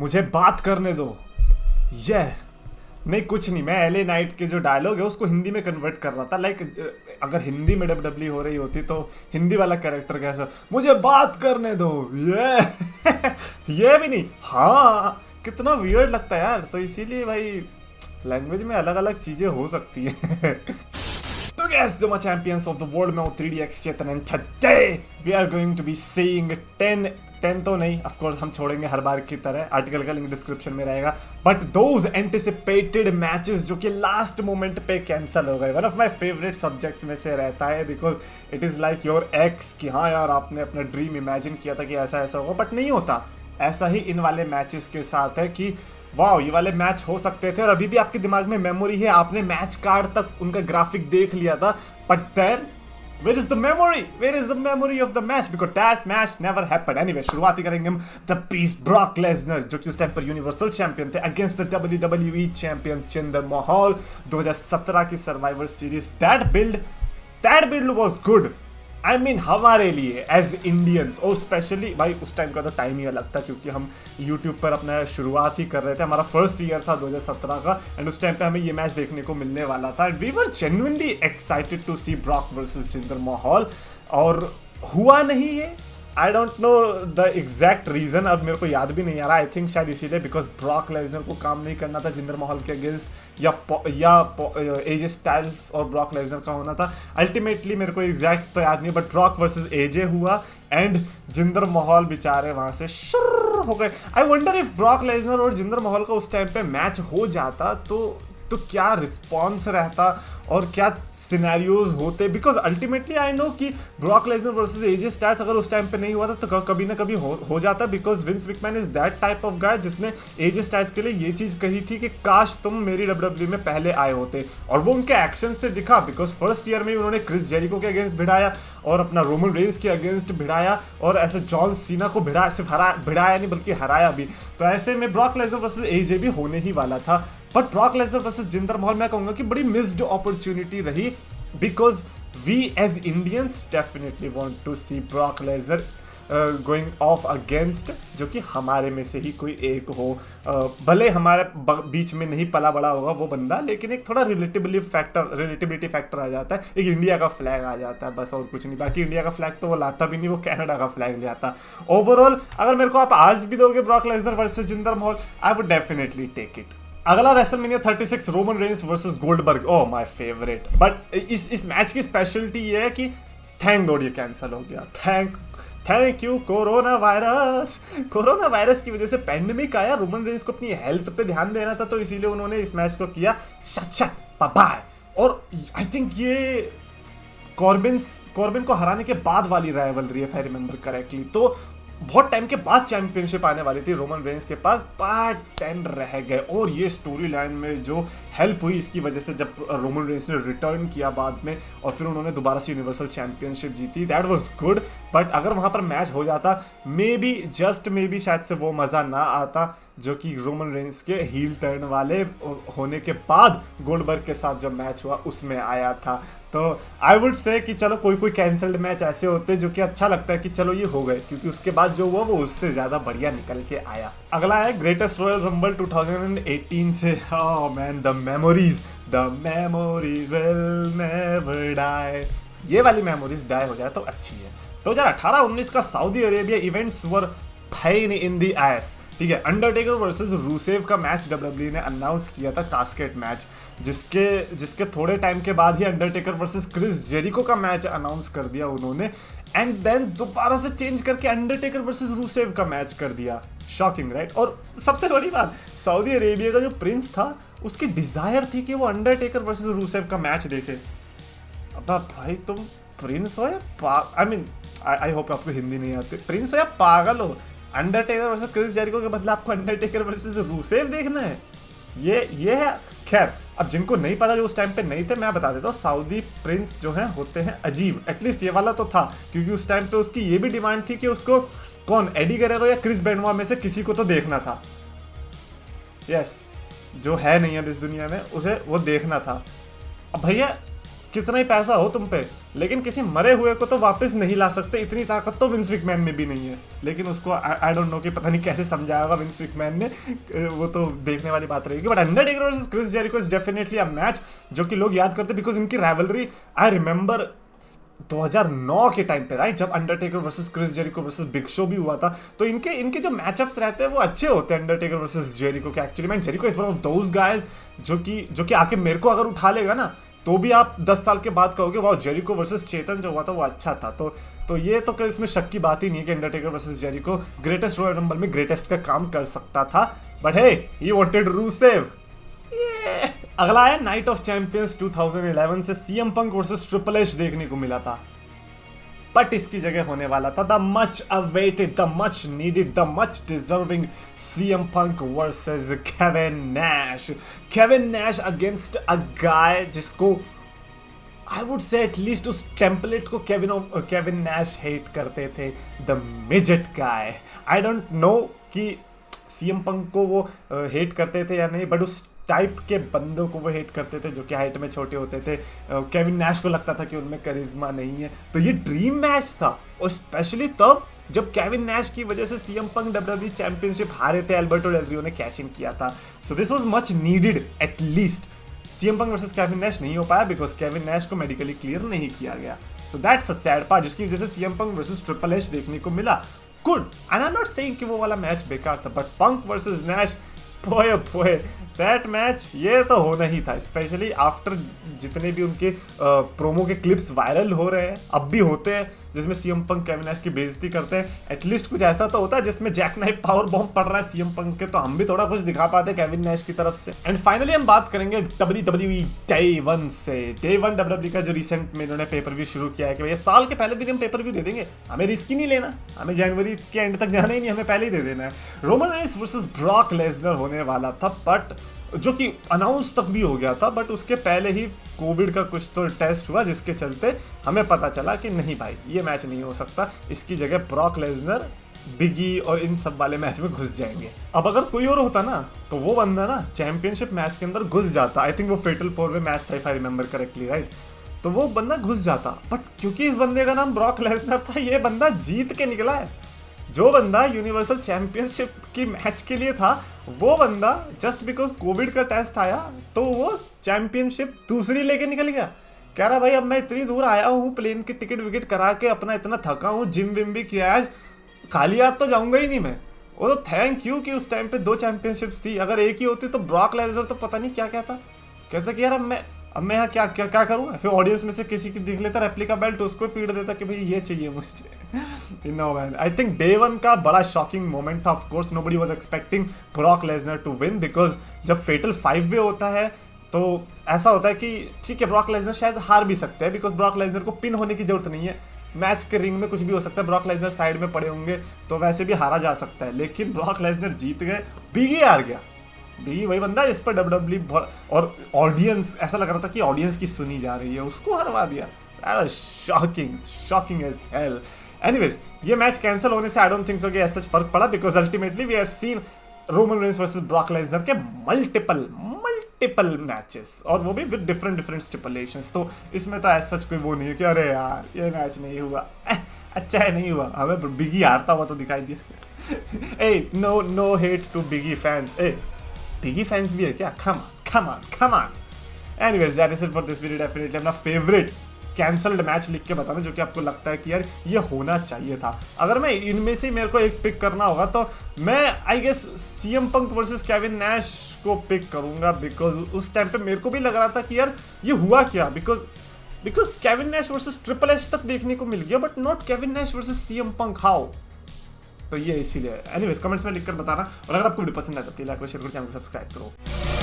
मुझे बात करने दो। ये नहीं, कुछ नहीं, मैं एले नाइट के जो डायलॉग है उसको हिंदी में कन्वर्ट कर रहा था। लाइक अगर हिंदी में डब्ल्यू हो रही होती तो हिंदी वाला कैरेक्टर कैसा, मुझे बात करने दो ये ये भी नहीं। हाँ, कितना वियर्ड लगता है यार। तो इसीलिए भाई लैंग्वेज में अलग अलग चीजें हो सकती है। तो guys, the champions of the world में 3DX Chetan, and today we are going to be seeing 10 तो नहीं, ऑफ कोर्स हम छोड़ेंगे हर बार की तरह, आर्टिकल का लिंक डिस्क्रिप्शन में रहेगा, बट दोज एंटिसिपेटेड मैचेस जो कि लास्ट मोमेंट पे कैंसिल हो गए। One of my favourite subjects में से रहता है, because it is like your x कि हाँ यार आपने अपना ड्रीम इमेजिन किया था कि ऐसा ऐसा होगा, बट नहीं होता। ऐसा ही इन वाले मैचेस के साथ है कि वाह ये वाले मैच हो सकते थे और अभी भी आपके दिमाग में मेमोरी है, आपने मैच कार्ड तक उनका ग्राफिक देख लिया था, but then where is the memory? Where is the memory of the match? Because that match never happened. Anyway, शुरुआत ही करेंगे हम The Beast Brock Lesnar, जो कि उस टाइम पर यूनिवर्सल चैंपियन थे, against the WWE champion Jinder महल। 2017 की survivor series. That build was good. I mean, हमारे लिए एज इंडियंस, और स्पेशली भाई उस टाइम का तो टाइम ही अलग था क्योंकि हम यूट्यूब पर अपना शुरुआत ही कर रहे थे, हमारा फर्स्ट ईयर था 2017 का, एंड उस टाइम पे हमें ये मैच देखने को मिलने वाला था। We were genuinely excited to see Brock versus Jinder Mahal, और हुआ नहीं ये। I don't know the exact reason, अब मेरे को याद भी नहीं आ रहा। आई थिंक शायद इसीलिए बिकॉज ब्रॉक लेसनर को काम नहीं करना था जिंदर महल के अगेंस्ट, या एजे स्टाइल्स और ब्रॉक लेसनर का होना था। अल्टीमेटली मेरे को एग्जैक्ट तो याद नहीं, बट ब्रॉक वर्सेस एजे हुआ एंड जिंदर महल बेचारे वहां से शुरू हो गए। I wonder if Brock Lesnar और जिंदर महल का उस टाइम पे मैच हो जाता तो क्या रिस्पॉन्स रहता और क्या सिनेरियोज होते, बिकॉज अल्टीमेटली आई नो कि Brock Lesnar versus AJ Styles अगर उस टाइम पे नहीं हुआ था तो कभी ना कभी हो जाता, because Vince McMahon is that type of guy जिसने एजे स्टाइल्स के लिए ये चीज कही थी कि काश तुम मेरी डब्ल्यूडब्ल्यू में पहले आए होते, और वो उनके एक्शन से दिखा। बिकॉज फर्स्ट ईयर में उन्होंने क्रिस जेरिको के अगेंस्ट भिड़ाया और अपना रोमन रेंस के अगेंस्ट भिड़ाया, और ऐसे जॉन सीना को सिर्फ भिड़ाया नहीं बल्कि हराया भी। तो ऐसे में ब्रॉक लेसनर वर्सेस एजे भी होने ही वाला था, but Brock Lesnar versus Jinder Mahal मैं कहूंगा कि बड़ी मिस्ड अपॉर्चुनिटी रही, because we as Indians definitely want to see Brock Lesnar going off against जो कि हमारे में से ही कोई एक हो। भले हमारे बीच में नहीं पला बड़ा होगा वो बंदा, लेकिन एक थोड़ा रिलेटिबिलिटी फैक्टर आ जाता है, एक इंडिया का फ्लैग आ जाता है, बस और कुछ नहीं। बाकी इंडिया का फ्लैग तो वो लाता भी नहीं, वो कनाडा का फ्लैग ले आता। ओवरऑल अगर मेरे को आप आज भी दोगे Brock Lesnar versus Jinder Mahal, I would definitely take it. अगला WrestleMania 36 Roman Reigns versus Goldberg, oh my favourite. But इस मैच की स्पेशलिटी ये है कि थैंक गॉड ये कैंसिल हो गया। थैंक यू कोरोना वायरस की वजह से पैंडेमिक आया, रोमन रेंस को अपनी हेल्थ पे ध्यान देना था, तो इसीलिए उन्होंने इस मैच को किया शट बाय। और आई थिंक ये कॉर्बिन को हराने के बाद वाली राइवलरी है, इफ आई रिमेंबर करेक्टली। तो बहुत टाइम के बाद चैंपियनशिप आने वाली थी रोमन रेंस के पास, बट 10 रह गए। और ये स्टोरी लाइन में जो हेल्प हुई इसकी वजह से, जब रोमन रेंस ने रिटर्न किया बाद में और फिर उन्होंने दोबारा से यूनिवर्सल चैंपियनशिप जीती, दैट वाज गुड। बट अगर वहाँ पर मैच हो जाता, मे बी शायद से वो मज़ा ना आता जो कि रोमन रेंस के हील टर्न वाले होने के बाद गोल्डबर्ग के साथ जो मैच हुआ उसमें आया था। तो आई वुड से कि चलो कोई कैंसल्ड मैच ऐसे होते जो कि अच्छा लगता है कि चलो ये हो गए, क्योंकि उसके बाद जो हुआ वो उससे ज़्यादा बढ़िया निकल के आया। अगला है ग्रेटेस्ट रॉयल रंबल 2018 से। Oh man, the memories will never die. ये वाली मेमोरीज डाई हो जाए तो अच्छी है। 2018-19 का Saudi Arabia events were pain in the ass, ठीक है। अंडरटेकर वर्सेस रूसेव का मैच डब्ल्यूडब्ल्यू ने अनाउंस किया था, कास्केट मैच, जिसके थोड़े टाइम के बाद ही अंडरटेकर वर्सेस क्रिस जेरिको का मैच अनाउंस कर दिया उन्होंने, एंड देन दोबारा से चेंज करके अंडरटेकर वर्सेस रूसेव का मैच कर दिया। Shocking right. और सबसे बड़ी बात, सऊदी अरेबिया का जो प्रिंस था उसकी डिजायर थी कि वो अंडरटेकर वर्सेस रूसेव का मैच देखे। अब भाई तुम प्रिंस हो या आई होप आपको हिंदी नहीं आती, प्रिंस हो या पागल हो, अंडरटेकर वर्सेस क्रिस जेरिको के बदले आपको अंडरटेकर वर्सेस रूसेव देखना है। ये है। खैर, अब जिनको नहीं पता, जो उस टाइम पे नहीं थे, मैं बता देता हूँ। सऊदी प्रिंस जो हैं होते हैं अजीब, एटलीस्ट ये वाला तो था, क्योंकि उस टाइम पे उसकी ये भी डिमांड थी कि उसको कौन, एडी गरेरो या क्रिस बेनवा में से किसी को तो देखना था। यस, जो है नहीं अब इस दुनिया में, उसे वो देखना था। अब भैया कितना ही पैसा हो तुम पे, लेकिन किसी मरे हुए को तो वापस नहीं ला सकते, इतनी ताकत तो विंस मैकमैन में भी नहीं है। लेकिन उसको आई डोंट नो कि पता नहीं कैसे समझाया होगा विंस मैकमैन ने, वो तो देखने वाली बात रहेगी। But Undertaker versus Chris Jericho is definitely a match जो कि लोग याद करते बिकॉज इनकी राइवलरी आई रिमेंबर 2009 के टाइम पे, राइट, जब Undertaker versus Chris Jericho versus Big Show भी हुआ था। तो इनके जो मैचअप्स रहते हैं वो अच्छे होते हैं अंडरटेकर वर्सेस जेरिको के। Actually man Jericho is one of those guys जो कि आके मेरे को अगर उठा लेगा ना तो भी आप 10 साल के बाद कहोगे वाह जेरिको वर्सेस चेतन जो हुआ था वो अच्छा था। तो ये तो इसमें शक की बात ही नहीं है कि Undertaker versus Jericho greatest Royal Rumble में ग्रेटेस्ट का काम कर सकता था। But hey he wanted Rusev. अगला है नाइट ऑफ चैंपियंस 2011 से CM Punk versus Triple H देखने को मिला था, बट इसकी जगह होने वाला था the much awaited, the much needed, the much deserving CM Punk versus Kevin Nash. Kevin Nash against a guy जिसको आई वुड से एटलीस्ट उस टेम्पलेट को केविन नैश हेट करते थे, the midget guy. I don't know कि CM Punk को वो hate करते थे या नहीं, बट उस टाइप के बंदों को वो हेट करते थे जो कि हाइट में छोटे होते थे। केविन नैश को लगता था कि उनमें करिश्मा नहीं है। तो ये ड्रीम मैच था, और स्पेशली तब जब केविन नैश की वजह से सीएम पंक डब्ल्यूडब्ल्यूई चैंपियनशिप हारे थे, एल्बर्टो डेल रियो ने कैश इन किया था। So this was much needed. At least CM Punk versus Kevin Nash नहीं हो पाया बिकॉज केविन नैश को मेडिकली क्लियर नहीं किया गया। So that's a sad part, जिसकी वजह से CM Punk versus Triple H देखने को मिला। Good, and I am not saying कि वो वाला मैच बेकार था, बट पंक वर्सेस नैश, बोए दैट मैच ये तो होना ही था, स्पेशली आफ्टर जितने भी उनके प्रोमो के क्लिप्स वायरल हो रहे हैं, अब भी होते हैं, जिसमें सीएम पंक केविन नैश की बेइज्जती करते हैं। एटलीस्ट कुछ ऐसा तो होता है जिसमें जैक नाइफ पावर बॉम्ब पड़ रहा है सीएम पंक के, तो हम भी थोड़ा कुछ दिखा पाते केविन नैश की तरफ से। एंड फाइनली हम बात करेंगे WWE डे 1 से। डे 1 WWE का जो रिसेंट में इन्होंने पेपर व्यू शुरू किया है कि भैया साल के पहले दिन हम पेपर व्यू दे देंगे, हमें रिस्क ही नहीं लेना, हमें जनवरी के एंड तक जाना ही नहीं, हमें पहले ही दे देना है। Roman Reigns versus Brock Lesnar होने वाला था, बट जो कि अनाउंस तक भी हो गया था, बट उसके पहले ही कोविड का कुछ तो टेस्ट हुआ जिसके चलते हमें पता चला कि नहीं भाई ये मैच नहीं हो सकता, इसकी जगह ब्रॉक लेसनर बिगी और इन सब वाले मैच में घुस जाएंगे। अब अगर कोई और होता ना तो वो बंदा ना चैंपियनशिप मैच के अंदर घुस जाता। आई थिंक वो फेटल 4 वे मैच था if I remember correctly, right, तो वो बंदा घुस जाता। बट क्योंकि इस बंदे का नाम ब्रॉक लेसनर था, ये बंदा जीत के निकला है। जो बंदा यूनिवर्सल चैंपियनशिप की मैच के लिए था, वो बंदा जस्ट बिकॉज कोविड का टेस्ट आया तो वो चैंपियनशिप दूसरी लेके निकल गया। कह रहा भाई अब मैं इतनी दूर आया हूँ, प्लेन की टिकट विकेट करा के अपना इतना थका हूँ, जिम विम भी किया है, खाली हाथ तो जाऊंगा ही नहीं मैं। वो तो थैंक यू कि उस टाइम पे 2 चैंपियनशिप्स थी, अगर एक ही होती तो ब्रॉक लेसनर तो पता नहीं क्या कहता, कहता कि यार अब मैं यहाँ क्या करूँ। फिर ऑडियंस में से किसी की दिख लेता रेप्लिका बेल्ट, उसको पीट देता कि भाई ये चाहिए मुझे। No man, I think day 1 का बड़ा शॉकिंग मोमेंट था। Of course nobody was expecting Brock Lesnar to win, because जब फेटल 5 वे होता है तो ऐसा होता है कि ठीक है ब्रॉक लेसनर शायद हार भी सकते हैं, बिकॉज ब्रॉक लेसनर को पिन होने की जरूरत नहीं है, मैच के रिंग में कुछ भी हो सकता है, ब्रॉक लेसनर साइड में पड़े होंगे तो वैसे भी हारा जा सकता है। लेकिन ब्रॉक लेसनर जीत गए, बिगी हार गया। बिगी वही बंदा जिस पर WWE और ऑडियंस ऐसा लग रहा था कि ऑडियंस की सुनी जा रही है, उसको हरवा दिया। Shocking as hell. एनीवेज, ये मैच कैंसिल होने से आई डोंट थिंक सो कि ऐसा फर्क पड़ा, because ultimately we have seen Roman Reigns versus Brock Lesnar के मल्टीपल मैचेस, और वो भी विद डिफरेंट स्टिपुलेशंस। तो इसमें तो ऐसा कोई वो नहीं है कि अरे यार ये मैच नहीं हुआ, अच्छा है नहीं हुआ, हमें बिगी हारता हुआ तो दिखाई दिया। A no hate to Biggie fans, a Biggie fans भी है क्या? come on. Anyways, that is it for this video. Definitely अपना फेवरेट कैंसल्ड मैच लिख के बताना जो कि आपको लगता है कि यार ये होना चाहिए था। अगर मैं इनमें से मेरे को एक पिक करना होगा तो मैं I guess CM Punk versus Kevin Nash को पिक करूंगा, बिकॉज उस टाइम पे मेरे को भी लग रहा था कि यार ये हुआ क्या, because Kevin Nash versus Triple H तक देखने को मिल गया, but not Kevin Nash versus CM Punk, how. तो ये इसीलिए एनीवेज कमेंट्स में लिखकर बताना, और अगर आपको वीडियो पसंद आए तो प्लीज लाइक करो, शेयर करो, चैनल को सब्सक्राइब करो।